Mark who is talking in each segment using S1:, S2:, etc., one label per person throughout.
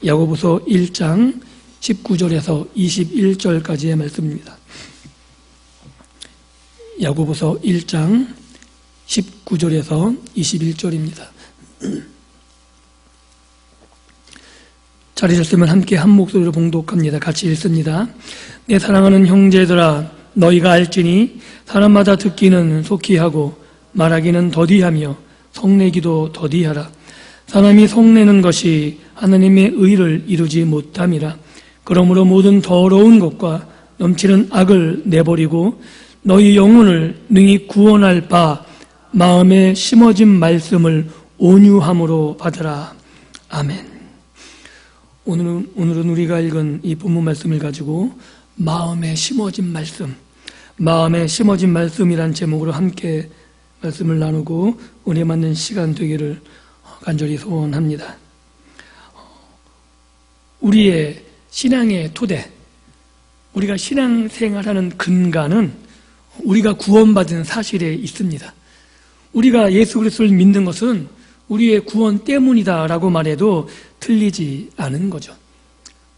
S1: 야고보서 1장 19절에서 21절까지의 말씀입니다. 야고보서 1장 19절에서 21절입니다. 잘 읽으셨으면 함께 한 목소리로 봉독합니다. 같이 읽습니다. 내 사랑하는 형제들아, 너희가 알지니 사람마다 듣기는 속히 하고 말하기는 더디하며 성내기도 더디하라. 사람이 성내는 것이 하나님의 의를 이루지 못함이라. 그러므로 모든 더러운 것과 넘치는 악을 내버리고 너희 영혼을 능히 구원할 바 마음에 심어진 말씀을 온유함으로 받으라. 아멘. 오늘은 우리가 읽은 이 본문 말씀을 가지고 마음에 심어진 말씀, 마음에 심어진 말씀이란 제목으로 함께 말씀을 나누고 은혜 받는 시간 되기를 간절히 소원합니다. 우리의 신앙의 토대, 우리가 신앙생활하는 근간은 우리가 구원받은 사실에 있습니다. 우리가 예수 그리스도를 믿는 것은 우리의 구원 때문이다라고 말해도 틀리지 않은 거죠.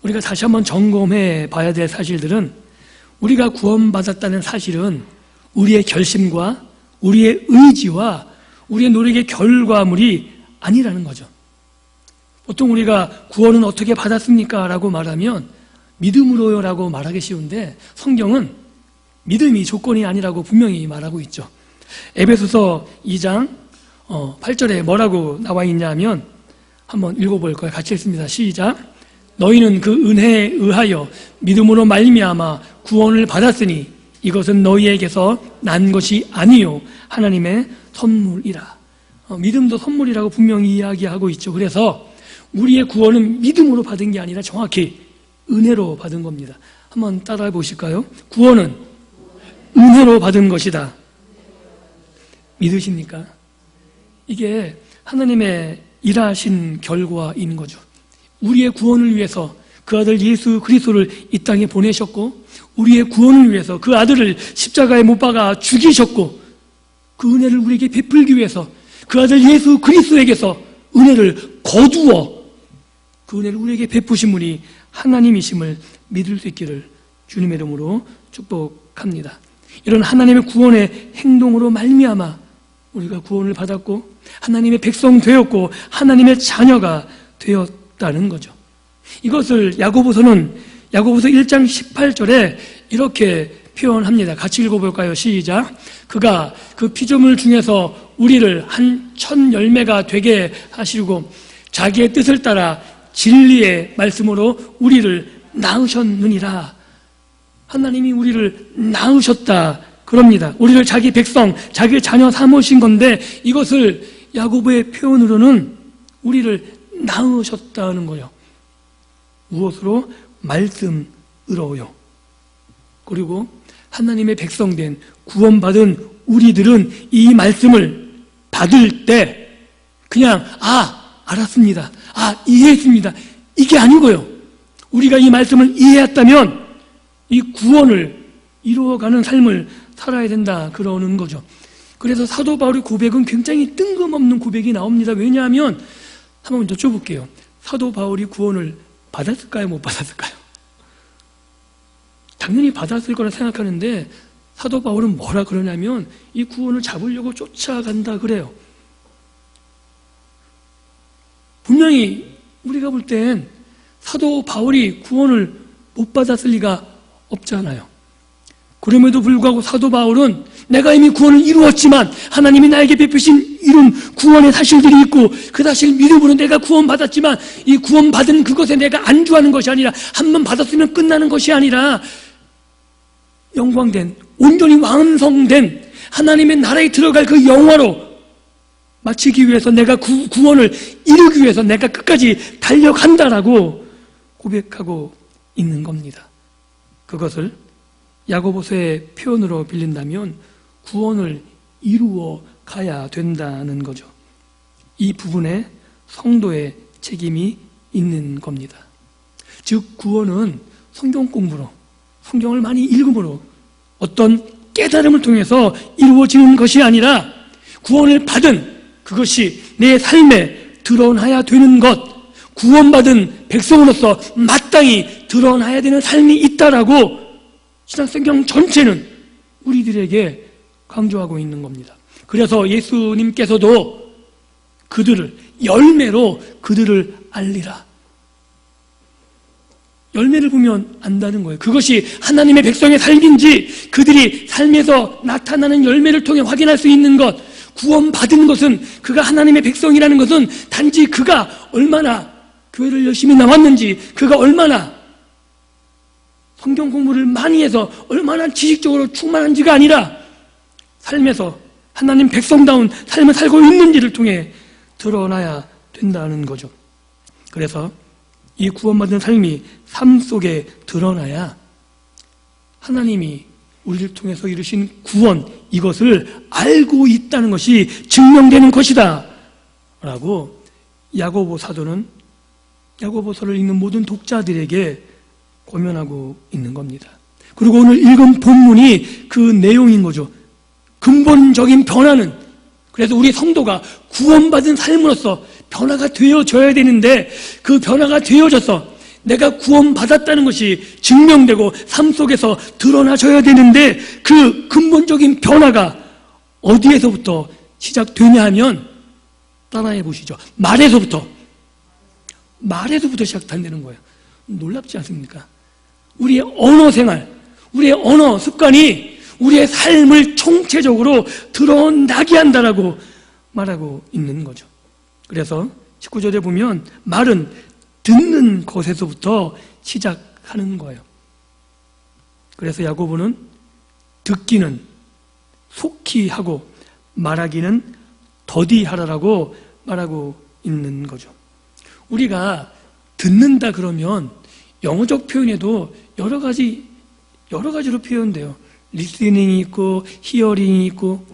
S1: 우리가 다시 한번 점검해 봐야 될 사실들은, 우리가 구원받았다는 사실은 우리의 결심과 우리의 의지와 우리의 노력의 결과물이 아니라는 거죠. 보통 우리가 구원은 어떻게 받았습니까? 라고 말하면 믿음으로요 라고 말하기 쉬운데, 성경은 믿음이 조건이 아니라고 분명히 말하고 있죠. 에베소서 2장 8절에 뭐라고 나와 있냐면, 한번 읽어볼 거예요. 같이 읽습니다. 시작. 너희는 그 은혜에 의하여 믿음으로 말미암아 구원을 받았으니 이것은 너희에게서 난 것이 아니요 하나님의 선물이라. 믿음도 선물이라고 분명히 이야기하고 있죠. 그래서 우리의 구원은 믿음으로 받은 게 아니라 정확히 은혜로 받은 겁니다. 한번 따라해 보실까요? 구원은 은혜로 받은 것이다. 믿으십니까? 이게 하나님의 일하신 결과인 거죠. 우리의 구원을 위해서 그 아들 예수 그리스도를 이 땅에 보내셨고, 우리의 구원을 위해서 그 아들을 십자가에 못 박아 죽이셨고, 그 은혜를 우리에게 베풀기 위해서 그 아들 예수 그리스도에게서 은혜를 거두어 그 은혜를 우리에게 베푸신 분이 하나님이심을 믿을 수 있기를 주님의 이름으로 축복합니다. 이런 하나님의 구원의 행동으로 말미암아 우리가 구원을 받았고 하나님의 백성 되었고 하나님의 자녀가 되었다는 거죠. 이것을 야고보서 1장 18절에 이렇게 표현합니다. 같이 읽어볼까요? 시작. 그가 그 피조물 중에서 우리를 한 천 열매가 되게 하시고 자기의 뜻을 따라 진리의 말씀으로 우리를 낳으셨느니라. 하나님이 우리를 낳으셨다 그럽니다. 우리를 자기 백성, 자기 자녀 삼으신 건데, 이것을 야고보의 표현으로는 우리를 낳으셨다는 거예요. 무엇으로? 말씀으로요. 그리고 하나님의 백성된 구원받은 우리들은 이 말씀을 받을 때 그냥 알았습니다, 이해했습니다, 이게 아니고요. 우리가 이 말씀을 이해했다면 이 구원을 이루어가는 삶을 살아야 된다 그러는 거죠. 그래서 사도 바울의 고백은 굉장히 뜬금없는 고백이 나옵니다. 왜냐하면 한번 여쭤볼게요. 사도 바울이 구원을 받았을까요? 못 받았을까요? 당연히 받았을 거라 생각하는데, 사도 바울은 뭐라 그러냐면 이 구원을 잡으려고 쫓아간다 그래요. 분명히 우리가 볼 땐 사도 바울이 구원을 못 받았을 리가 없잖아요. 그럼에도 불구하고 사도 바울은 내가 이미 구원을 이루었지만 하나님이 나에게 베푸신 이룬 구원의 사실들이 있고, 그 사실 믿음으로 내가 구원받았지만 이 구원받은 그것에 내가 안주하는 것이 아니라, 한 번 받았으면 끝나는 것이 아니라 영광된, 온전히 완성된 하나님의 나라에 들어갈 그 영화로 마치기 위해서 내가 구원을 이루기 위해서 내가 끝까지 달려간다라고 고백하고 있는 겁니다. 그것을 야고보서의 표현으로 빌린다면 구원을 이루어 가야 된다는 거죠. 이 부분에 성도의 책임이 있는 겁니다. 즉 구원은 성경 공부로, 성경을 많이 읽음으로, 어떤 깨달음을 통해서 이루어지는 것이 아니라 구원을 받은 그것이 내 삶에 드러나야 되는 것, 구원받은 백성으로서 마땅히 드러나야 되는 삶이 있다라고 신약성경 전체는 우리들에게 강조하고 있는 겁니다. 그래서 예수님께서도 그들을 열매로 그들을 알리라. 열매를 보면 안다는 거예요. 그것이 하나님의 백성의 삶인지 그들이 삶에서 나타나는 열매를 통해 확인할 수 있는 것, 구원받은 것은 그가 하나님의 백성이라는 것은 단지 그가 얼마나 교회를 열심히 나왔는지, 그가 얼마나 성경 공부를 많이 해서 얼마나 지식적으로 충만한지가 아니라 삶에서 하나님 백성다운 삶을 살고 있는지를 통해 드러나야 된다는 거죠. 그래서 이 구원받은 삶이 삶 속에 드러나야 하나님이 우리를 통해서 이루신 구원, 이것을 알고 있다는 것이 증명되는 것이다 라고 야고보 사도는 야고보서를 읽는 모든 독자들에게 권면하고 있는 겁니다. 그리고 오늘 읽은 본문이 그 내용인 거죠. 근본적인 변화는, 그래서 우리 성도가 구원받은 삶으로서 변화가 되어져야 되는데, 그 변화가 되어져서 내가 구원받았다는 것이 증명되고 삶 속에서 드러나져야 되는데, 그 근본적인 변화가 어디에서부터 시작되냐 하면, 따라해 보시죠. 말에서부터 시작된다는 거예요. 놀랍지 않습니까? 우리의 언어 생활, 우리의 언어 습관이 우리의 삶을 총체적으로 드러나게 한다라고 말하고 있는 거죠. 그래서 19절에 보면 말은 듣는 것에서부터 시작하는 거예요. 그래서 야고보는 듣기는 속히 하고 말하기는 더디 하라라고 말하고 있는 거죠. 우리가 듣는다 그러면 영어적 표현에도 여러 가지로 표현돼요. 리스닝이 있고 히어링이 있고,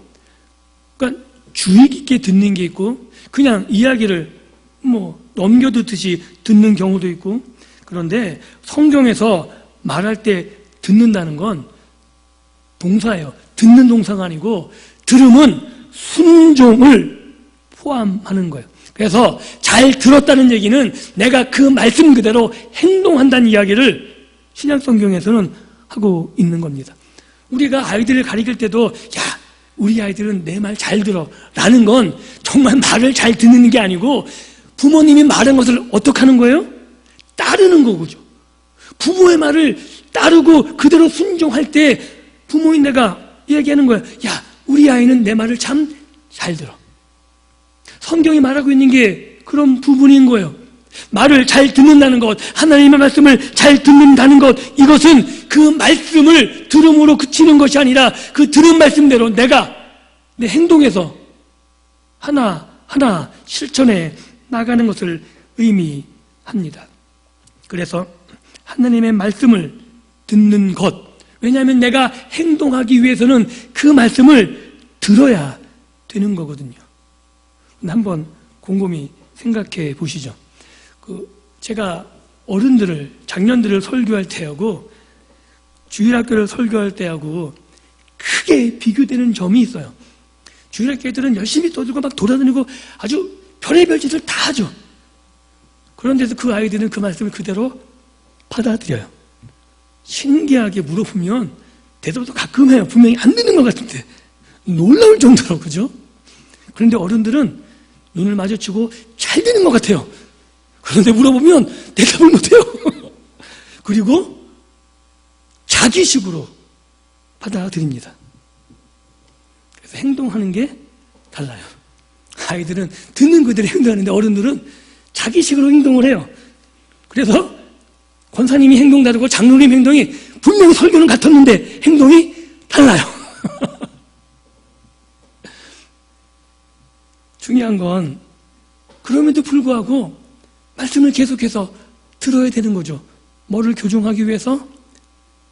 S1: 그러니까 주의 깊게 듣는 게 있고 그냥 이야기를 넘겨듣듯이 듣는 경우도 있고. 그런데 성경에서 말할 때 듣는다는 건 동사예요. 듣는 동사가 아니고 들음은 순종을 포함하는 거예요. 그래서 잘 들었다는 얘기는 내가 그 말씀 그대로 행동한다는 이야기를 신약성경에서는 하고 있는 겁니다. 우리가 아이들을 가르칠 때도 야, 우리 아이들은 내 말 잘 들어 라는 건 정말 말을 잘 듣는 게 아니고 부모님이 말한 것을 어떻게 하는 거예요? 따르는 거죠. 부모의 말을 따르고 그대로 순종할 때 부모인 내가 얘기하는 거예요. 야, 우리 아이는 내 말을 참 잘 들어. 성경이 말하고 있는 게 그런 부분인 거예요. 말을 잘 듣는다는 것, 하나님의 말씀을 잘 듣는다는 것, 이것은 그 말씀을 들음으로 그치는 것이 아니라 그 들은 말씀대로 내가 내 행동에서 하나하나 실천해 나가는 것을 의미합니다. 그래서 하나님의 말씀을 듣는 것, 왜냐하면 내가 행동하기 위해서는 그 말씀을 들어야 되는 거거든요. 한번 곰곰이 생각해 보시죠. 제가 어른들을, 장년들을 설교할 때하고 주일학교를 설교할 때하고 크게 비교되는 점이 있어요. 주일학교 애들은 열심히 떠들고 막 돌아다니고 아주 별의별 짓을 다 하죠. 그런데도 그 아이들은 그 말씀을 그대로 받아들여요. 신기하게 물어보면 대답도 가끔 해요. 분명히 안 듣는 것 같은데 놀라울 정도로, 그죠? 그런데 어른들은 눈을 마주치고 잘 되는 것 같아요. 그런데 물어보면 대답을 못해요. 그리고 자기식으로 받아들입니다. 그래서 행동하는 게 달라요. 아이들은 듣는 그대로 행동하는데 어른들은 자기식으로 행동을 해요. 그래서 권사님이 행동 다르고 장로님 행동이 분명히 설교는 같았는데 행동이 달라요. 중요한 건 그럼에도 불구하고 말씀을 계속해서 들어야 되는 거죠. 뭐를 교정하기 위해서?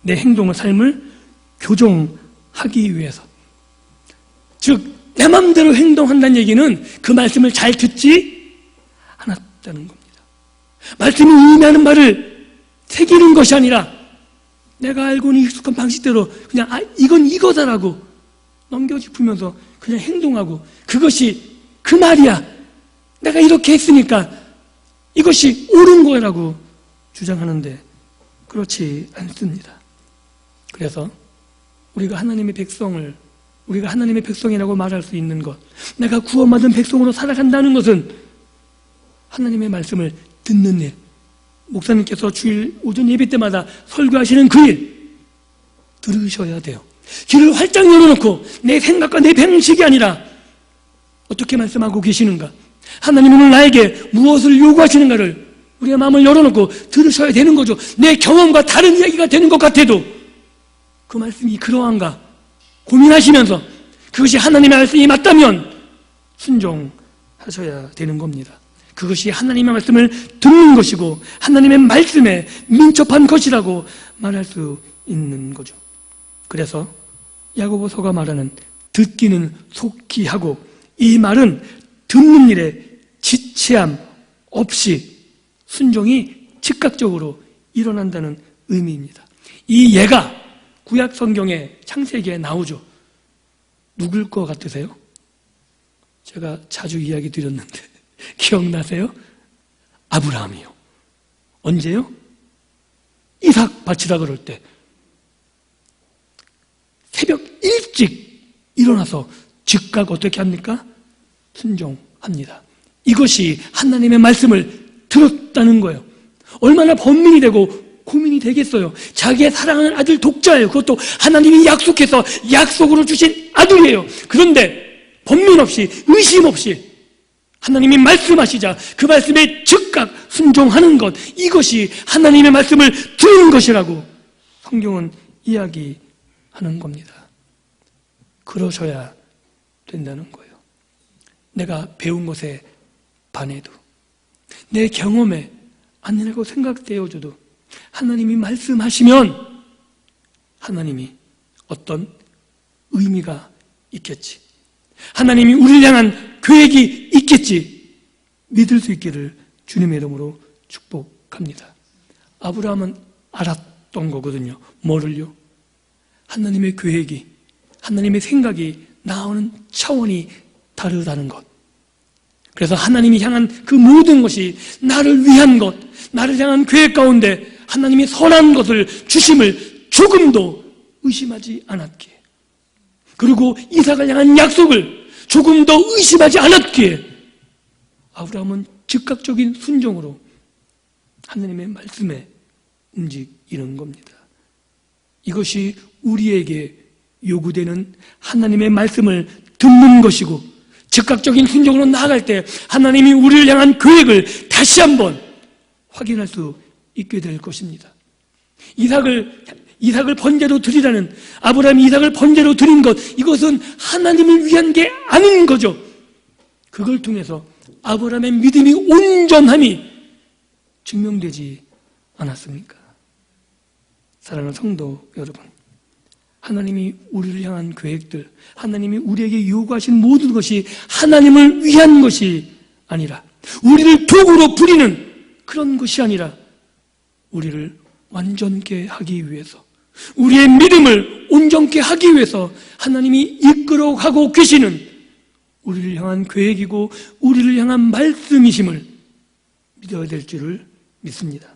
S1: 내 행동을, 삶을 교정하기 위해서. 즉 내 마음대로 행동한다는 얘기는 그 말씀을 잘 듣지 않았다는 겁니다. 말씀이 의미하는 말을 새기는 것이 아니라 내가 알고 있는 익숙한 방식대로 그냥 이건 이거다라고 넘겨짚으면서 그냥 행동하고, 그것이 그 말이야, 내가 이렇게 했으니까 이것이 옳은 거라고 주장하는데 그렇지 않습니다. 그래서 우리가 하나님의 백성이라고 말할 수 있는 것, 내가 구원받은 백성으로 살아간다는 것은 하나님의 말씀을 듣는 일, 목사님께서 주일 오전 예배 때마다 설교하시는 그 일 들으셔야 돼요. 귀를 활짝 열어놓고 내 생각과 내 방식이 아니라 어떻게 말씀하고 계시는가, 하나님은 오늘 나에게 무엇을 요구하시는가를 우리의 마음을 열어놓고 들으셔야 되는 거죠. 내 경험과 다른 이야기가 되는 것 같아도 그 말씀이 그러한가 고민하시면서 그것이 하나님의 말씀이 맞다면 순종하셔야 되는 겁니다. 그것이 하나님의 말씀을 듣는 것이고 하나님의 말씀에 민첩한 것이라고 말할 수 있는 거죠. 그래서 야고보서가 말하는 듣기는 속히 하고, 이 말은 듣는 일에 지체함 없이 순종이 즉각적으로 일어난다는 의미입니다. 이 예가 구약 성경의 창세기에 나오죠. 누굴 것 같으세요? 제가 자주 이야기 드렸는데 기억나세요? 아브라함이요. 언제요? 이삭 바치라 그럴 때 새벽 일찍 일어나서 즉각 어떻게 합니까? 순종합니다. 이것이 하나님의 말씀을 들었다는 거예요. 얼마나 번민이 되고 고민이 되겠어요. 자기의 사랑하는 아들 독자예요. 그것도 하나님이 약속해서 약속으로 주신 아들이에요. 그런데 번민 없이 의심 없이 하나님이 말씀하시자 그 말씀에 즉각 순종하는 것, 이것이 하나님의 말씀을 듣는 것이라고 성경은 이야기하는 겁니다. 그러셔야 된다는 거예요. 내가 배운 것에 반해도, 내 경험에 아니라고 생각되어져도 하나님이 말씀하시면 하나님이 어떤 의미가 있겠지, 하나님이 우리를 향한 계획이 있겠지 믿을 수 있기를 주님의 이름으로 축복합니다. 아브라함은 알았던 거거든요. 뭐를요? 하나님의 계획이, 하나님의 생각이 나오는 차원이 다르다는 것. 그래서 하나님이 향한 그 모든 것이 나를 위한 것, 나를 향한 계획 가운데 하나님이 선한 것을 주심을 조금도 의심하지 않았기에, 그리고 이삭을 향한 약속을 조금 더 의심하지 않았기에 아브라함은 즉각적인 순종으로 하나님의 말씀에 움직이는 겁니다. 이것이 우리에게 요구되는 하나님의 말씀을 듣는 것이고, 즉각적인 순종으로 나아갈 때 하나님이 우리를 향한 계획을 다시 한번 확인할 수 있게 될 것입니다. 이삭을 번제로 드리라는, 아브라함이 이삭을 번제로 드린 것, 이것은 하나님을 위한 게 아닌 거죠. 그걸 통해서 아브라함의 믿음이 온전함이 증명되지 않았습니까? 사랑하는 성도 여러분, 하나님이 우리를 향한 계획들, 하나님이 우리에게 요구하신 모든 것이 하나님을 위한 것이 아니라, 우리를 도구로 부리는 그런 것이 아니라 우리를 완전케 하기 위해서, 우리의 믿음을 온전케 하기 위해서 하나님이 이끌어가고 계시는 우리를 향한 계획이고 우리를 향한 말씀이심을 믿어야 될 줄을 믿습니다.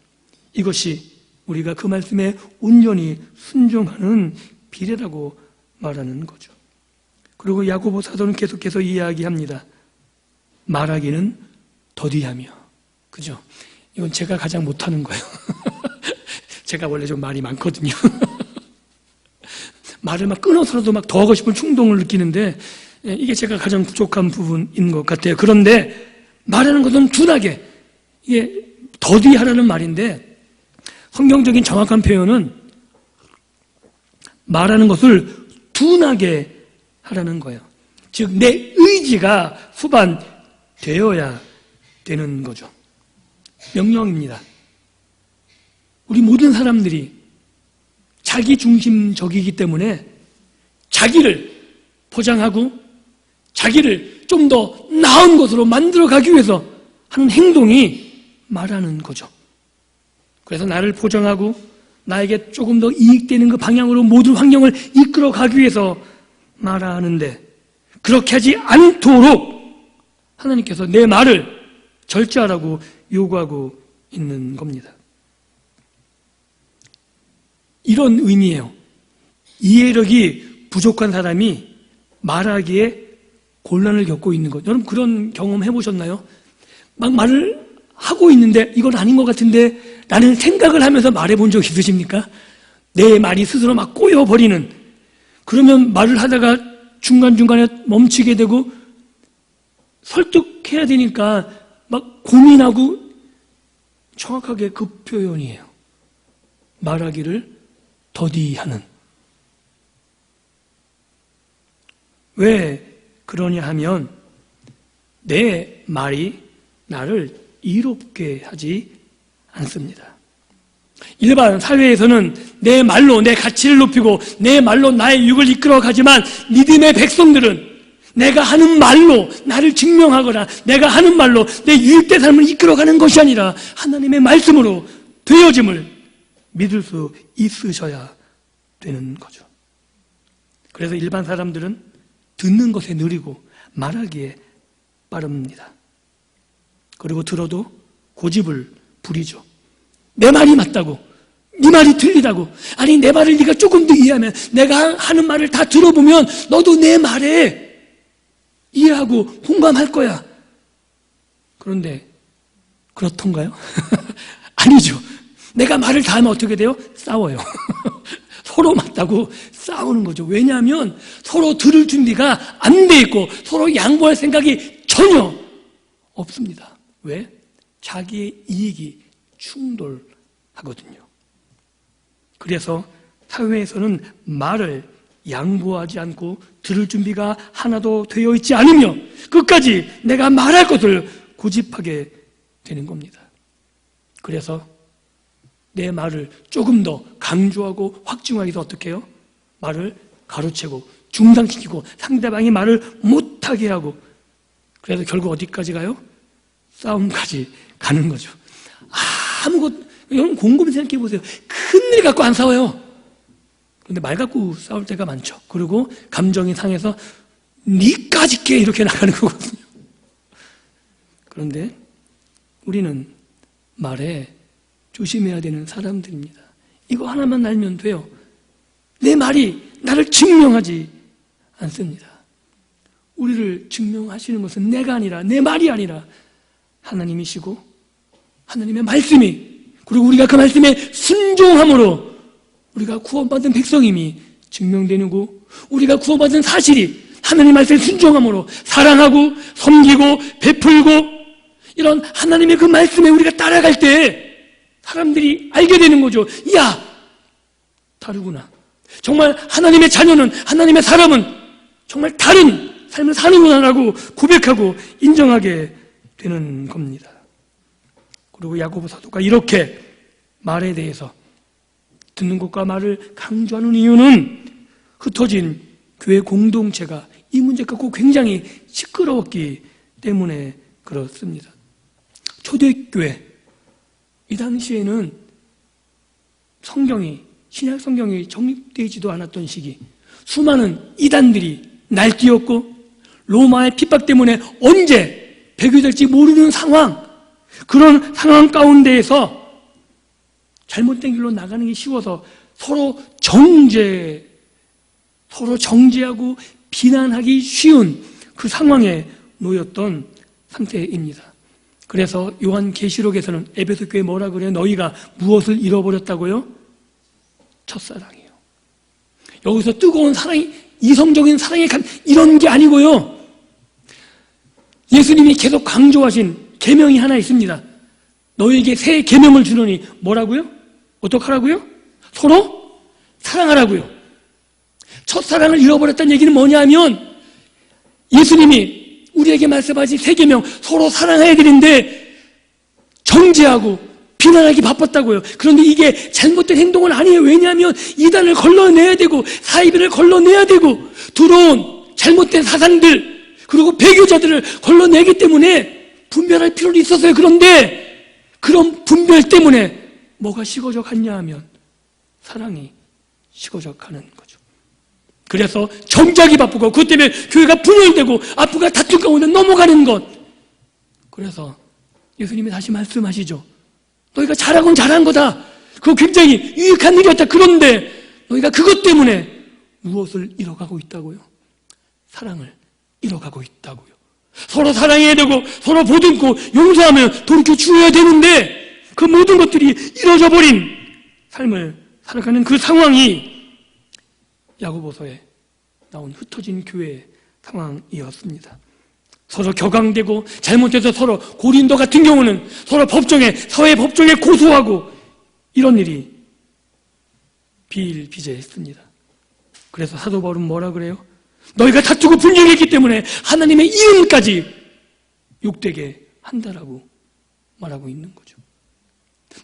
S1: 이것이 우리가 그 말씀에 온전히 순종하는 비례라고 말하는 거죠. 그리고 야고보 사도는 계속해서 이야기합니다. 말하기는 더디하며. 그죠? 이건 제가 가장 못하는 거예요. 제가 원래 좀 말이 많거든요. 말을 막 끊어서라도 막 더 하고 싶은 충동을 느끼는데 이게 제가 가장 부족한 부분인 것 같아요. 그런데 말하는 것은 둔하게, 이게 더디하라는 말인데 성경적인 정확한 표현은 말하는 것을 둔하게 하라는 거예요. 즉 내 의지가 수반되어야 되는 거죠. 명령입니다. 우리 모든 사람들이 자기중심적이기 때문에 자기를 포장하고 자기를 좀 더 나은 것으로 만들어가기 위해서 하는 행동이 말하는 거죠. 그래서 나를 포장하고 나에게 조금 더 이익되는 그 방향으로 모든 환경을 이끌어가기 위해서 말하는데, 그렇게 하지 않도록 하나님께서 내 말을 절제하라고 요구하고 있는 겁니다. 이런 의미예요. 이해력이 부족한 사람이 말하기에 곤란을 겪고 있는 것. 여러분 그런 경험 해보셨나요? 막 말을 하고 있는데 이건 아닌 것 같은데 라는 생각을 하면서 말해본 적 있으십니까? 내 말이 스스로 막 꼬여버리는, 그러면 말을 하다가 중간중간에 멈추게 되고 설득해야 되니까 막 고민하고, 정확하게 그 표현이에요. 말하기를 더디하는. 왜 그러냐 하면 내 말이 나를 이롭게 하지 않습니다. 일반 사회에서는 내 말로 내 가치를 높이고 내 말로 나의 유익을 이끌어 가지만, 믿음의 백성들은 내가 하는 말로 나를 증명하거나 내가 하는 말로 내 유익된 삶을 이끌어가는 것이 아니라 하나님의 말씀으로 되어짐을 믿을 수 있으셔야 되는 거죠. 그래서 일반 사람들은 듣는 것에 느리고 말하기에 빠릅니다. 그리고 들어도 고집을 부리죠. 내 말이 맞다고, 네 말이 틀리다고, 아니 내 말을 네가 조금 더 이해하면, 내가 하는 말을 다 들어보면 너도 내 말에 이해하고 공감할 거야. 그런데 그렇던가요? 아니죠. 내가 말을 다 하면 어떻게 돼요? 싸워요. 서로 맞다고 싸우는 거죠. 왜냐하면 서로 들을 준비가 안 돼 있고 서로 양보할 생각이 전혀 없습니다. 왜? 자기의 이익이 충돌하거든요. 그래서 사회에서는 말을 양보하지 않고 들을 준비가 하나도 되어 있지 않으며 끝까지 내가 말할 것을 고집하게 되는 겁니다. 그래서 내 말을 조금 더 강조하고 확증하기 위해서 어떻게 해요? 말을 가로채고 중단시키고 상대방이 말을 못하게 하고, 그래서 결국 어디까지 가요? 싸움까지 가는 거죠. 아무것도, 여러분 곰곰이 생각해 보세요. 큰일 갖고 안 싸워요. 그런데 말 갖고 싸울 때가 많죠. 그리고 감정이 상해서 니까짓 게 이렇게 나가는 거거든요. 그런데 우리는 말에 조심해야 되는 사람들입니다. 이거 하나만 알면 돼요. 내 말이 나를 증명하지 않습니다. 우리를 증명하시는 것은 내가 아니라, 내 말이 아니라 하나님이시고 하나님의 말씀이, 그리고 우리가 그 말씀에 순종함으로 우리가 구원받은 백성임이 증명되는 거, 우리가 구원받은 사실이 하나님 말씀에 순종함으로 사랑하고 섬기고 베풀고 이런 하나님의 그 말씀에 우리가 따라갈 때 사람들이 알게 되는 거죠. 야, 다르구나. 정말 하나님의 자녀는, 하나님의 사람은 정말 다른 삶을 사는구나라고 고백하고 인정하게 되는 겁니다. 그리고 야고보 사도가 이렇게 말에 대해서, 듣는 것과 말을 강조하는 이유는 흩어진 교회 공동체가 이 문제 갖고 굉장히 시끄러웠기 때문에 그렇습니다. 초대교회, 이 당시에는 신약 성경이 정립되지도 않았던 시기, 수많은 이단들이 날뛰었고 로마의 핍박 때문에 언제 배교될지 모르는 상황, 그런 상황 가운데에서 잘못된 길로 나가는 게 쉬워서 서로 정죄하고 비난하기 쉬운 그 상황에 놓였던 상태입니다. 그래서 요한계시록에서는 에베소 교회에 뭐라 그래요? 너희가 무엇을 잃어버렸다고요? 첫사랑이에요. 여기서 뜨거운 사랑이, 이성적인 사랑의 이런 게 아니고요. 예수님이 계속 강조하신 계명이 하나 있습니다. 너희에게 새 계명을 주노니 뭐라고요? 어떡하라고요? 서로 사랑하라고요. 첫사랑을 잃어버렸다는 얘기는 뭐냐면, 예수님이 우리에게 말씀하신 새 계명, 서로 사랑해야 되는데 정죄하고 비난하기 바빴다고요. 그런데 이게 잘못된 행동은 아니에요. 왜냐하면 이단을 걸러내야 되고 사이비를 걸러내야 되고 들어온 잘못된 사상들, 그리고 배교자들을 걸러내기 때문에 분별할 필요는 있었어요. 그런데 그런 분별 때문에 뭐가 식어져 갔냐 하면 사랑이 식어져 가는 거죠. 그래서 정작이 바쁘고 그것 때문에 교회가 분열되고 앞으로 다툼 가운데 넘어가는 것. 그래서 예수님이 다시 말씀하시죠. 너희가 잘하곤 잘한 거다. 그거 굉장히 유익한 일이었다. 그런데 너희가 그것 때문에 무엇을 잃어가고 있다고요? 사랑을 잃어가고 있다고요. 서로 사랑해야 되고 서로 보듬고 용서하면 돌이켜 주어야 되는데 그 모든 것들이 이루어져 버린 삶을 살아가는 그 상황이 야고보서에 나온 흩어진 교회의 상황이었습니다. 서로 격앙되고 잘못해서 서로 고린도 같은 경우는 서로 법정에 사회 법정에 고소하고 이런 일이 비일비재했습니다. 그래서 사도 바울은 뭐라 그래요? 너희가 다투고 분쟁했기 때문에 하나님의 이름까지 욕되게 한다라고 말하고 있는 거죠.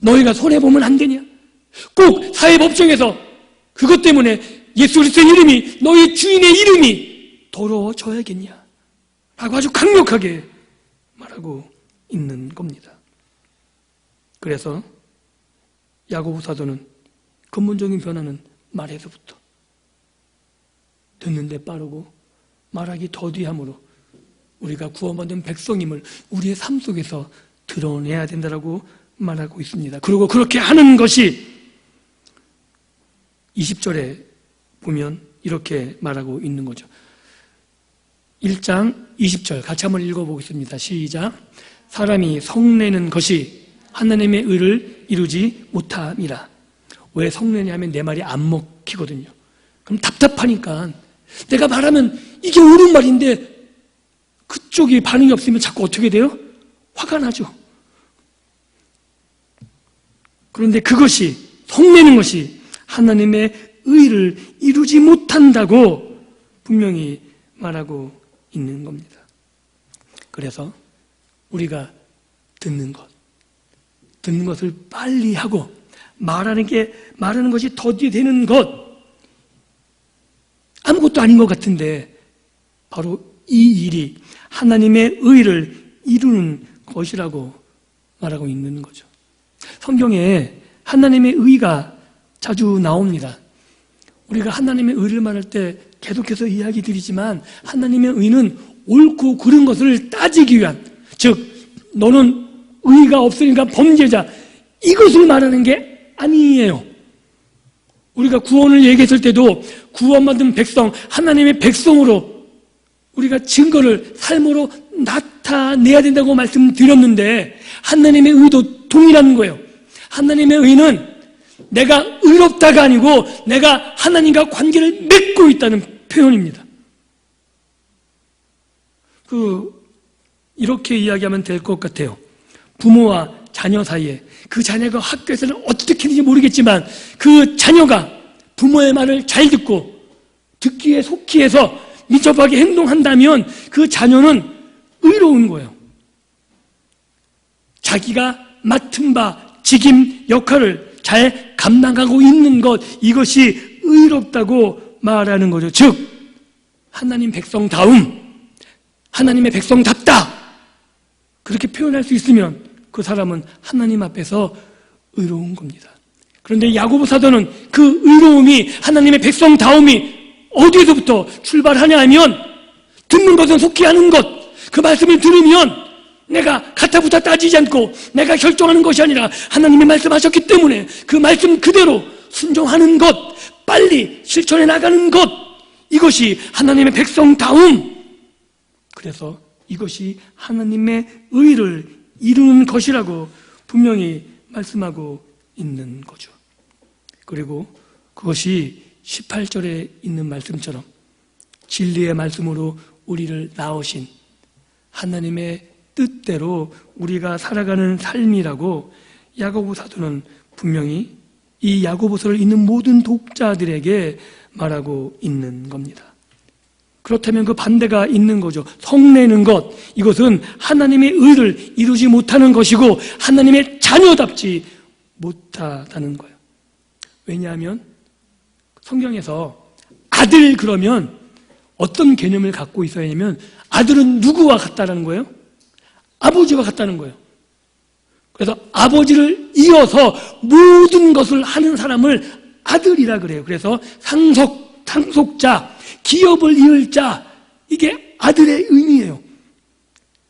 S1: 너희가 손해보면 안 되냐? 꼭 사회법정에서 그것 때문에 예수 그리스도의 이름이 너희 주인의 이름이 더러워져야겠냐? 라고 아주 강력하게 말하고 있는 겁니다. 그래서 야고보 사도는 근본적인 변화는 말에서부터 듣는데 빠르고 말하기 더디함으로 우리가 구원받은 백성임을 우리의 삶 속에서 드러내야 된다고 말하고 있습니다. 그리고 그렇게 하는 것이 20절에 보면 이렇게 말하고 있는 거죠. 1장 20절 같이 한번 읽어보겠습니다. 시작. 사람이 성내는 것이 하나님의 의를 이루지 못함이라. 왜 성내냐 하면 내 말이 안 먹히거든요. 그럼 답답하니까 내가 말하면 이게 옳은 말인데 그쪽이 반응이 없으면 자꾸 어떻게 돼요? 화가 나죠. 그런데 그것이 성내는 것이 하나님의 의를 이루지 못한다고 분명히 말하고 있는 겁니다. 그래서 우리가 듣는 것을 빨리 하고 말하는 것이 더디되는 것 아무것도 아닌 것 같은데 바로 이 일이 하나님의 의를 이루는 것이라고 말하고 있는 거죠. 성경에 하나님의 의가 자주 나옵니다. 우리가 하나님의 의를 말할 때 계속해서 이야기 드리지만 하나님의 의는 옳고 그른 것을 따지기 위한, 즉 너는 의가 없으니까 범죄자, 이것을 말하는 게 아니에요. 우리가 구원을 얘기했을 때도 구원받은 백성, 하나님의 백성으로 우리가 증거를 삶으로 나타내야 된다고 말씀드렸는데 하나님의 의도 동일한 거예요. 하나님의 의는 내가 의롭다가 아니고 내가 하나님과 관계를 맺고 있다는 표현입니다. 이렇게 이야기하면 될 것 같아요. 부모와 자녀 사이에, 그 자녀가 학교에서는 어떻게 했는지 모르겠지만 그 자녀가 부모의 말을 잘 듣고 듣기에 속히 해서 민첩하게 행동한다면 그 자녀는 의로운 거예요. 자기가 맡은 바 직임 역할을 잘 감당하고 있는 것, 이것이 의롭다고 말하는 거죠. 즉 하나님 백성다움, 하나님의 백성답다, 그렇게 표현할 수 있으면 그 사람은 하나님 앞에서 의로운 겁니다. 그런데 야고보 사도는 그 의로움이, 하나님의 백성다움이 어디에서부터 출발하냐 하면 듣는 것은 속히 하는 것, 그 말씀을 들으면 내가 가타부타 따지지 않고 내가 결정하는 것이 아니라 하나님이 말씀하셨기 때문에 그 말씀 그대로 순종하는 것, 빨리 실천해 나가는 것, 이것이 하나님의 백성다움. 그래서 이것이 하나님의 의를 이루는 것이라고 분명히 말씀하고 있는 거죠. 그리고 그것이 18절에 있는 말씀처럼 진리의 말씀으로 우리를 낳으신 하나님의 뜻대로 우리가 살아가는 삶이라고 야고보 사도는 분명히 이 야고보서를 읽는 모든 독자들에게 말하고 있는 겁니다. 그렇다면 그 반대가 있는 거죠. 성내는 것, 이것은 하나님의 의를 이루지 못하는 것이고 하나님의 자녀답지 못하다는 거예요. 왜냐하면 성경에서 아들 그러면 어떤 개념을 갖고 있어야 하냐면 아들은 누구와 같다라는 거예요? 아버지와 같다는 거예요. 그래서 아버지를 이어서 모든 것을 하는 사람을 아들이라 그래요. 그래서 상속자, 기업을 이을 자, 이게 아들의 의미예요.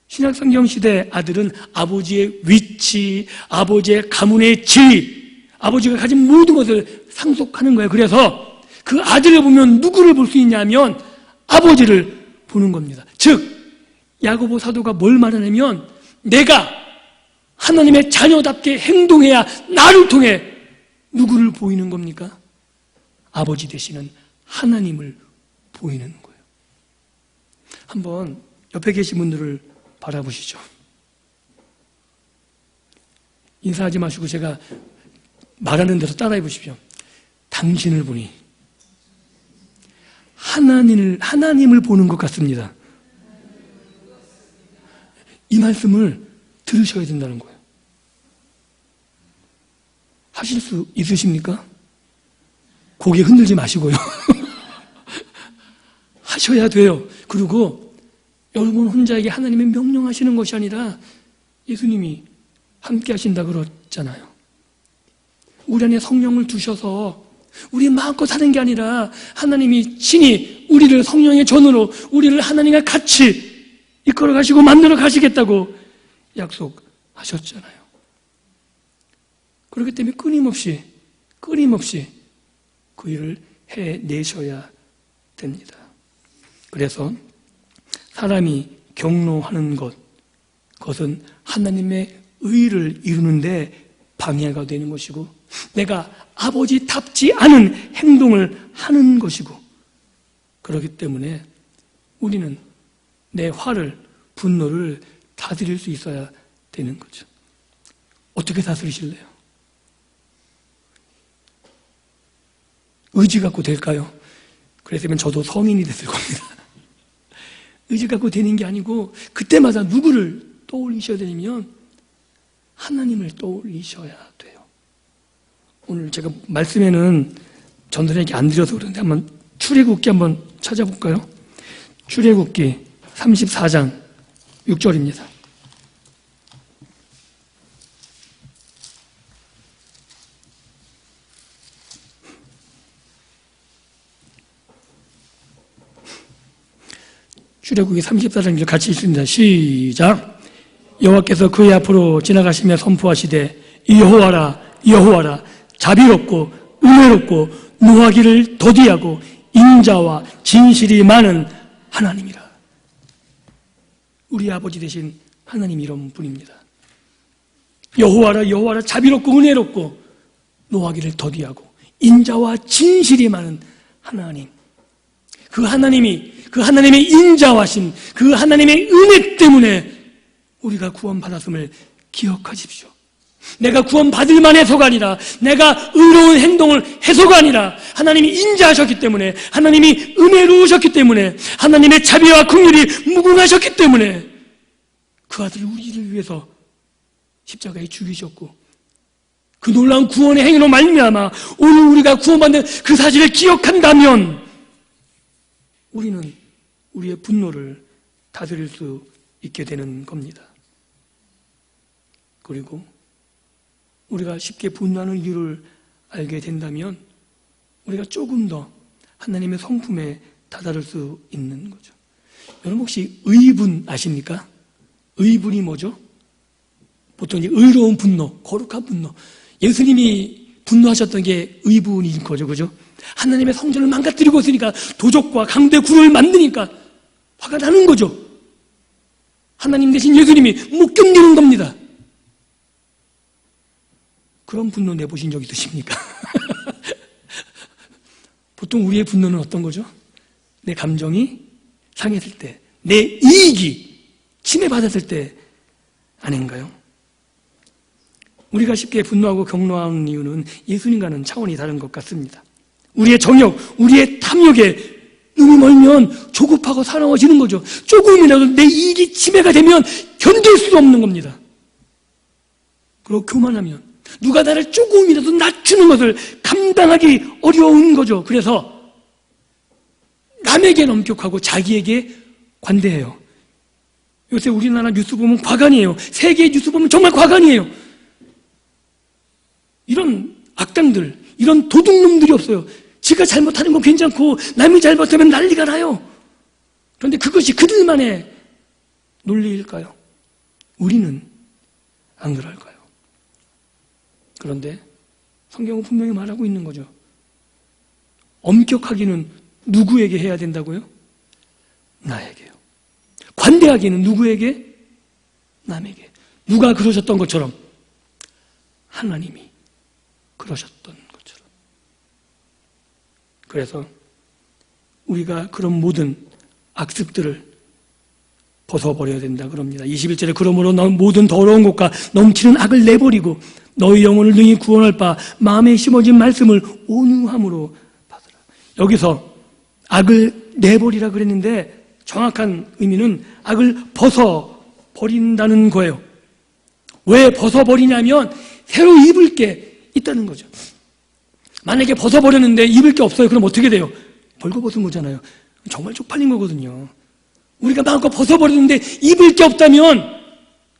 S1: 신약성경 시대 아들은 아버지의 위치, 아버지의 가문의 지위, 아버지가 가진 모든 것을 상속하는 거예요. 그래서 그 아들을 보면 누구를 볼 수 있냐면 아버지를 보는 겁니다. 즉 야고보 사도가 뭘 말하냐면 내가 하나님의 자녀답게 행동해야 나를 통해 누구를 보이는 겁니까? 아버지 되시는 하나님을 보이는 거예요. 한번 옆에 계신 분들을 바라보시죠. 인사하지 마시고 제가 말하는 대로 따라해 보십시오. 당신을 보니 하나님을 보는 것 같습니다. 이 말씀을 들으셔야 된다는 거예요. 하실 수 있으십니까? 고개 흔들지 마시고요. 하셔야 돼요. 그리고 여러분 혼자에게 하나님의 명령하시는 것이 아니라 예수님이 함께 하신다 그랬잖아요. 우리 안에 성령을 두셔서 우리 마음껏 사는 게 아니라 하나님이 친히 우리를 성령의 전으로 우리를 하나님과 같이 이끌어 가시고 만들어 가시겠다고 약속하셨잖아요. 그렇기 때문에 끊임없이 그 일을 해내셔야 됩니다. 그래서 사람이 경노하는 그것은 하나님의 의를 이루는데 방해가 되는 것이고 내가 아버지답지 않은 행동을 하는 것이고 그렇기 때문에 우리는 내 화를, 분노를 다스릴 수 있어야 되는 거죠. 어떻게 다스리실래요? 의지 갖고 될까요? 그랬으면 저도 성인이 됐을 겁니다. 의지 갖고 되는 게 아니고 그때마다 누구를 떠올리셔야 되냐면 하나님을 떠올리셔야 돼요. 오늘 제가 말씀에는 전도자에게 안 드려서 그런데 한번 출애굽기 한번 찾아볼까요? 출애굽기 34장 6절입니다. 출애굽기 34장 같이 읽습니다. 시작. 여호와께서 그의 앞으로 지나가시며 선포하시되 여호와라 여호와라 자비롭고 은혜롭고 노하기를 더디하고 인자와 진실이 많은 하나님이라. 우리 아버지 되신 하나님 이런 분입니다. 여호와라 여호와라 자비롭고 은혜롭고 노하기를 더디하고 인자와 진실이 많은 하나님. 그 하나님의 인자하심, 그 하나님의 은혜 때문에 우리가 구원받았음을 기억하십시오. 내가 구원받을 만해서가 아니라 내가 의로운 행동을 해서가 아니라 하나님이 인자하셨기 때문에 하나님이 은혜로우셨기 때문에 하나님의 자비와 긍휼이 무궁하셨기 때문에 그 아들을 우리를 위해서 십자가에 죽이셨고 그 놀라운 구원의 행위로 말미암아 오늘 우리가 구원받는 그 사실을 기억한다면 우리는 우리의 분노를 다스릴 수 있게 되는 겁니다. 그리고 우리가 쉽게 분노하는 이유를 알게 된다면 우리가 조금 더 하나님의 성품에 다다를 수 있는 거죠. 여러분 혹시 의분 아십니까? 의분이 뭐죠? 보통 이제 의로운 분노, 거룩한 분노. 예수님이 분노하셨던 게 의분인 거죠, 그죠? 하나님의 성전을 망가뜨리고 있으니까 도적과 강대 굴을 만드니까 화가 나는 거죠. 하나님 대신 예수님이 못 견디는 겁니다. 그런 분노 내보신 적 있으십니까? 보통 우리의 분노는 어떤 거죠? 내 감정이 상했을 때, 내 이익이 침해받았을 때 아닌가요? 우리가 쉽게 분노하고 경노하는 이유는 예수님과는 차원이 다른 것 같습니다. 우리의 정욕, 우리의 탐욕에 눈이 멀면 조급하고 사나워지는 거죠. 조금이라도 내 이익이 침해가 되면 견딜 수 없는 겁니다. 그리고 교만하면 누가 나를 조금이라도 낮추는 것을 감당하기 어려운 거죠. 그래서 남에게는 엄격하고 자기에게 관대해요. 요새 우리나라 뉴스 보면 과간이에요. 세계 뉴스 보면 정말 과간이에요. 이런 악당들, 이런 도둑놈들이 없어요. 지가 잘못하는 건 괜찮고 남이 잘못하면 난리가 나요. 그런데 그것이 그들만의 논리일까요? 우리는 안 그럴까요? 그런데 성경은 분명히 말하고 있는 거죠. 엄격하기는 누구에게 해야 된다고요? 나에게요. 관대하기는 누구에게? 남에게. 누가 그러셨던 것처럼? 하나님이 그러셨던 것처럼. 그래서 우리가 그런 모든 악습들을 벗어버려야 된다 그럽니다. 21절에 그러므로 모든 더러운 것과 넘치는 악을 내버리고 너희 영혼을 능히 구원할 바 마음에 심어진 말씀을 온유함으로 받으라. 여기서 악을 내버리라 그랬는데 정확한 의미는 악을 벗어버린다는 거예요. 왜 벗어버리냐면 새로 입을 게 있다는 거죠. 만약에 벗어버렸는데 입을 게 없어요. 그럼 어떻게 돼요? 벌거벗은 거잖아요. 정말 쪽팔린 거거든요. 우리가 마음껏 벗어버렸는데 입을 게 없다면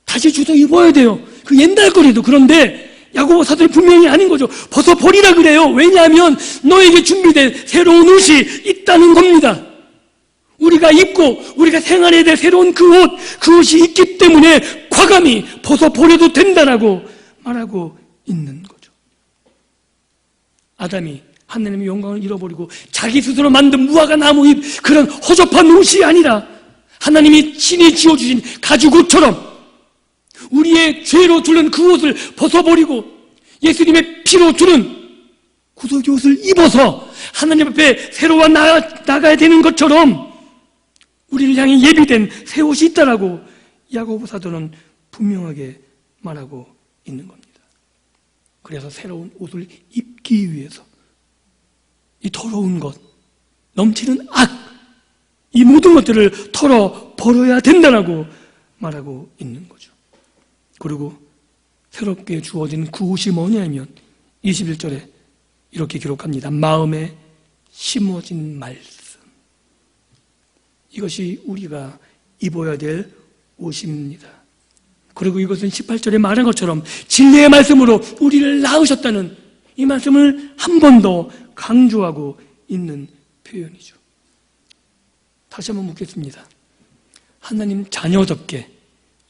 S1: 다시 주워 입어야 돼요. 그 옛날 거라도. 그런데 야고보 사도는 분명히 아닌 거죠. 벗어버리라 그래요. 왜냐하면 너에게 준비된 새로운 옷이 있다는 겁니다. 우리가 입고 우리가 생활해야 될 새로운 그 옷이 있기 때문에 과감히 벗어버려도 된다라고 말하고 있는 거죠. 아담이 하나님의 영광을 잃어버리고 자기 스스로 만든 무화과 나무 잎 그런 허접한 옷이 아니라 하나님이 친히 지어주신 가죽옷처럼 우리의 죄로 두른 그 옷을 벗어버리고 예수님의 피로 두른 구속의 옷을 입어서 하나님 앞에 새로워 나가야 되는 것처럼 우리를 향해 예비된 새 옷이 있다라고 야고보 사도는 분명하게 말하고 있는 겁니다. 그래서 새로운 옷을 입기 위해서 이 더러운 것, 넘치는 악, 이 모든 것들을 털어 버려야 된다라고 말하고 있는 거죠. 그리고 새롭게 주어진 그 옷이 뭐냐면 21절에 이렇게 기록합니다. 마음에 심어진 말씀. 이것이 우리가 입어야 될 옷입니다. 그리고 이것은 18절에 말한 것처럼 진리의 말씀으로 우리를 낳으셨다는 이 말씀을 한 번 더 강조하고 있는 표현이죠. 다시 한번 묻겠습니다. 하나님 자녀답게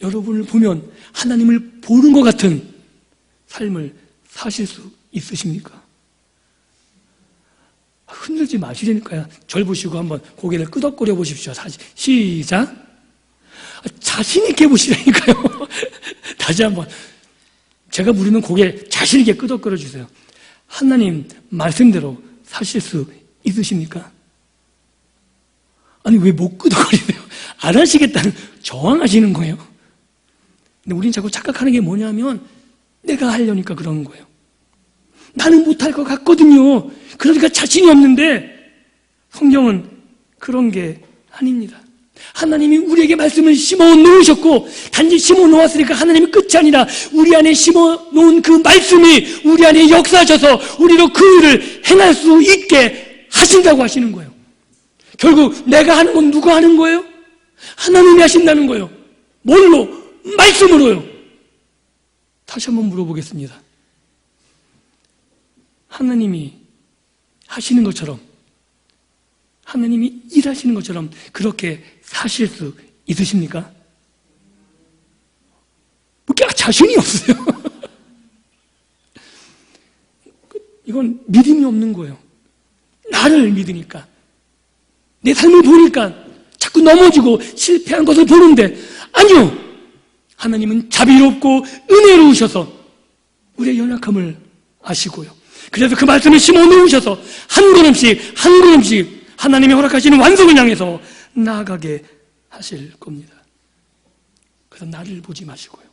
S1: 여러분을 보면 하나님을 보는 것 같은 삶을 사실 수 있으십니까? 흔들지 마시려니까요. 절 보시고 한번 고개를 끄덕거려 보십시오. 시작. 자신 있게 보시라니까요. 다시 한번 제가 부르는 고개 자신 있게 끄덕거려 주세요. 하나님 말씀대로 사실 수 있으십니까? 아니 왜 못 끄덕거리세요? 안 하시겠다는 저항하시는 거예요. 근데 우린 자꾸 착각하는 게 뭐냐면 내가 하려니까 그러는 거예요. 나는 못할 것 같거든요. 그러니까 자신이 없는데 성경은 그런 게 아닙니다. 하나님이 우리에게 말씀을 심어 놓으셨고 단지 심어 놓았으니까 하나님이 끝이 아니라 우리 안에 심어 놓은 그 말씀이 우리 안에 역사하셔서 우리로 그 일을 행할 수 있게 하신다고 하시는 거예요. 결국 내가 하는 건 누가 하는 거예요? 하나님이 하신다는 거예요. 뭘로? 말씀으로요. 다시 한번 물어보겠습니다. 하나님이 하시는 것처럼 하나님이 일하시는 것처럼 그렇게 사실 수 있으십니까? 자신이 없어요. 이건 믿음이 없는 거예요. 나를 믿으니까 내 삶을 보니까 자꾸 넘어지고 실패한 것을 보는데 아니요. 하나님은 자비롭고 은혜로우셔서 우리의 연약함을 아시고요. 그래서 그 말씀을 심어 놓으셔서 한 걸음씩 한 걸음씩 하나님이 허락하시는 완성을 향해서 나아가게 하실 겁니다. 그래서 나를 보지 마시고요.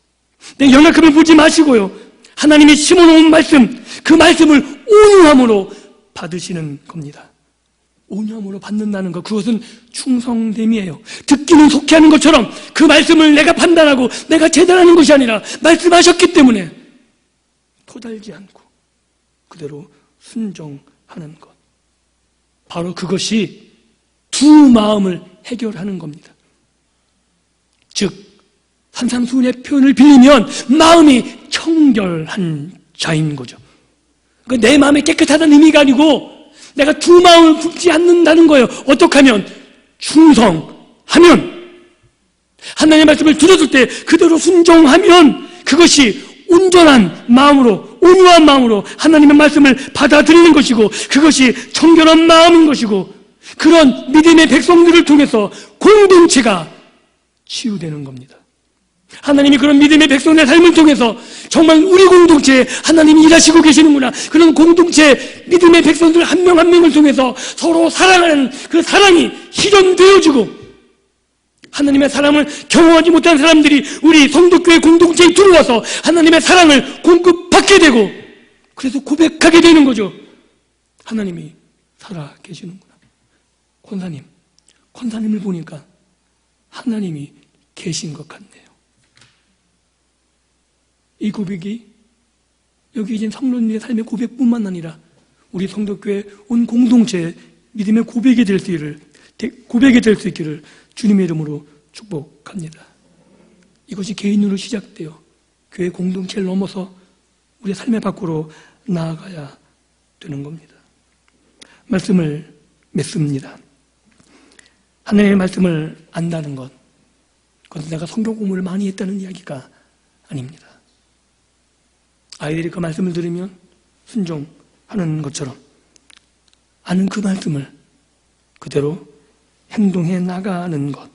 S1: 내 연약함을 보지 마시고요. 하나님이 심어놓은 말씀, 그 말씀을 온유함으로 받으시는 겁니다. 온유함으로 받는다는 것, 그것은 충성됨이에요. 듣기는 속히 하는 것처럼 그 말씀을 내가 판단하고 내가 재단하는 것이 아니라 말씀하셨기 때문에 토달지 않고 그대로 순종하는 것. 바로 그것이 두 마음을 해결하는 겁니다. 즉 산상수훈의 표현을 빌리면 마음이 청결한 자인 거죠. 그러니까 내 마음이 깨끗하다는 의미가 아니고 내가 두 마음을 품지 않는다는 거예요. 어떻게 하면? 충성하면. 하나님의 말씀을 들었을 때 그대로 순종하면 그것이 온전한 마음으로, 온유한 마음으로 하나님의 말씀을 받아들이는 것이고, 그것이 청결한 마음인 것이고, 그런 믿음의 백성들을 통해서 공동체가 치유되는 겁니다. 하나님이 그런 믿음의 백성의 삶을 통해서 정말 우리 공동체에 하나님이 일하시고 계시는구나, 그런 공동체 믿음의 백성들 한 명 한 명을 통해서 서로 사랑하는 그 사랑이 실현되어지고, 하나님의 사랑을 경험하지 못한 사람들이 우리 성도교회 공동체에 들어와서 하나님의 사랑을 공급받게 되고, 그래서 고백하게 되는 거죠. 하나님이 살아 계시는구나. 권사님을 보니까 하나님이 계신 것 같네요. 이 고백이 여기 이제 성도님의 삶의 고백뿐만 아니라 우리 성도교회 온 공동체의 믿음의 고백이 될 수 있기를 주님의 이름으로 축복합니다. 이것이 개인으로 시작되어 교회 공동체를 넘어서 우리 삶의 밖으로 나아가야 되는 겁니다. 말씀을 맺습니다. 하나님의 말씀을 안다는 것, 그것은 내가 성경 공부를 많이 했다는 이야기가 아닙니다. 아이들이 그 말씀을 들으면 순종하는 것처럼 아는 그 말씀을 그대로 행동해 나가는 것.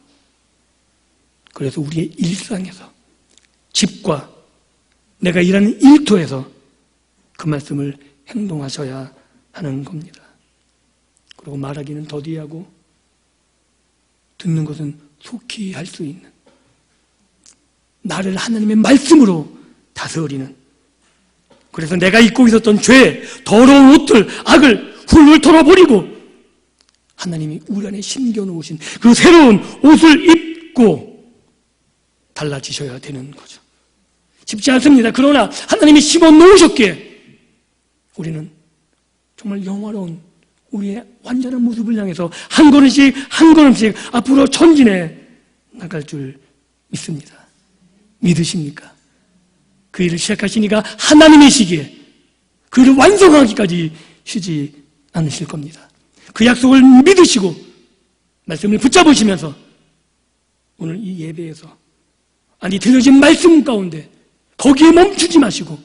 S1: 그래서 우리의 일상에서, 집과 내가 일하는 일터에서 그 말씀을 행동하셔야 하는 겁니다. 그리고 말하기는 더디하고 듣는 것은 속히 할 수 있는, 나를 하나님의 말씀으로 다스리는, 그래서 내가 입고 있었던 죄, 더러운 옷들, 악을 훌훌 털어버리고 하나님이 우리 안에 심겨놓으신 그 새로운 옷을 입고 달라지셔야 되는 거죠. 쉽지 않습니다. 그러나 하나님이 심어놓으셨기에 우리는 정말 영화로운 우리의 완전한 모습을 향해서 한 걸음씩 한 걸음씩 앞으로 전진해 나갈 줄 믿습니다. 믿으십니까? 그 일을 시작하시니까 하나님이시기에 그 일을 완성하기까지 쉬지 않으실 겁니다. 그 약속을 믿으시고 말씀을 붙잡으시면서 오늘 이 예배에서, 아니 들려진 말씀 가운데 거기에 멈추지 마시고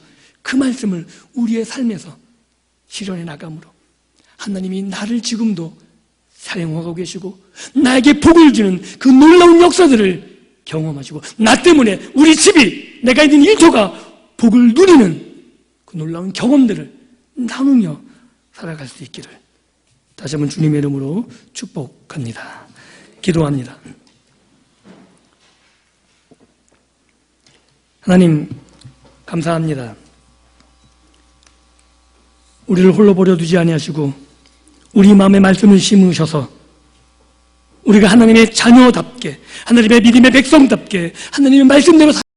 S1: 그 말씀을 우리의 삶에서 실현해 나감으로 하나님이 나를 지금도 사용하고 계시고 나에게 복을 주는 그 놀라운 역사들을 경험하시고, 나 때문에 우리 집이, 내가 있는 일터가 복을 누리는 그 놀라운 경험들을 나누며 살아갈 수 있기를 다시 한번 주님의 이름으로 축복합니다. 기도합니다. 하나님 감사합니다. 우리를 홀로 버려두지 아니하시고 우리 마음에 말씀을 심으셔서 우리가 하나님의 자녀답게, 하나님의 믿음의 백성답게 하나님의 말씀대로